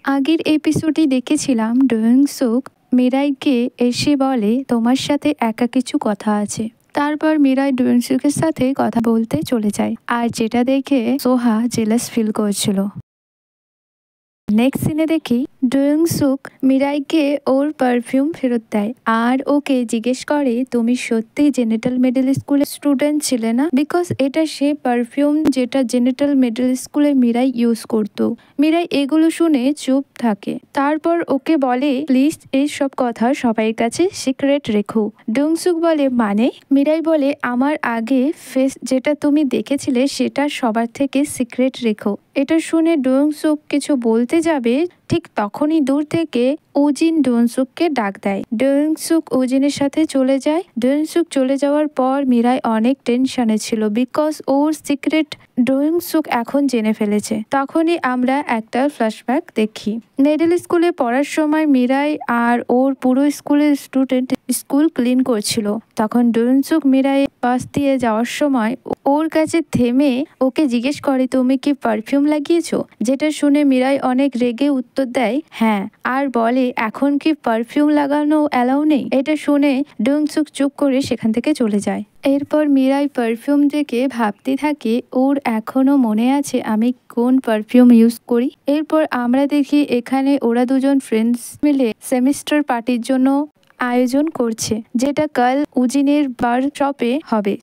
আগের এপিসোডে দেখেছিলাম ডোয়ং সুক মিরাইকে এসে বলে তোমার সাথে একা কিছু কথা আছে। তারপর মিরাই ডোয়ং সুকের সাথে কথা বলতে চলে যায়, আর যেটা দেখে সোহা জেলাস ফিল করছিল। নেক্সট সিনে দেখি ডোয়ং সুক মিরাইকে ওর পারফিউম ফেরত দেয় আর ওকে জিজ্ঞেস করে তুমি সত্যি জেনেটাল মিডল স্কুলের স্টুডেন্ট ছিলে না, বিকজ এটা সে পারফিউম যেটা জেনেটাল মিডল স্কুলে মিরাই ইউজ করতো। মিরাই এগুলো শুনে চুপ থাকে, তারপর ওকে বলে প্লিজ এই সব কথা সবাই কাছে সিক্রেট রেখো। ডোয়ং সুক বলে মানে? মিরাই বলে আমার আগে ফেস যেটা তুমি দেখেছিলে সেটা সবার থেকে সিক্রেট রেখো। এটা শুনে ডোয়ং সুক কিছু বলতে যাবে, ঠিক তখনই দূর থেকে ওজিন ডোয়ং সুককে ডাক দেয়। ডোয়ং সুক ওজিনের সাথে চলে যায়। ডোয়ং সুক চলে যাওয়ার পর মিরাই অনেক টেনশনে ছিল, বিকজ ওর সিক্রেট ডোয়ং সুক এখন জেনে ফেলেছে। তখনই আমরা একটা ফ্ল্যাশব্যাক দেখি। মিডল স্কুলে পড়ার সময় মিরাই আর ওর পুরো স্কুলের স্টুডেন্ট স্কুল ক্লিন করছিল। তখন ডোয়ং সুক মিরাই পাশ দিয়ে যাওয়ার সময় ওর কাছে থেমে ওকে জিজ্ঞেস করে তুমি কি পারফিউম লাগিয়েছো? যেটা শুনে মিরাই অনেক রেগে উত্তর দেয় হ্যাঁ, আর বলে এখন কি পারফিউম লাগানো অ্যালাউ নেই? এটা শুনে ডোয়ং সুক চুপ করে সেখান থেকে চলে যায়। এরপর মিরাই পারফিউম দেখে ভাবতে থাকে ওর এখনো মনে আছে আমি কোন পারফিউম ইউজ করি। এরপর আমরা দেখি এখানে ওরা দুজন ফ্রেন্ডস মিলে সেমিস্টার পার্টির জন্য আয়োজন করছে, যেটা কাল উজিনের বার শপে হবে।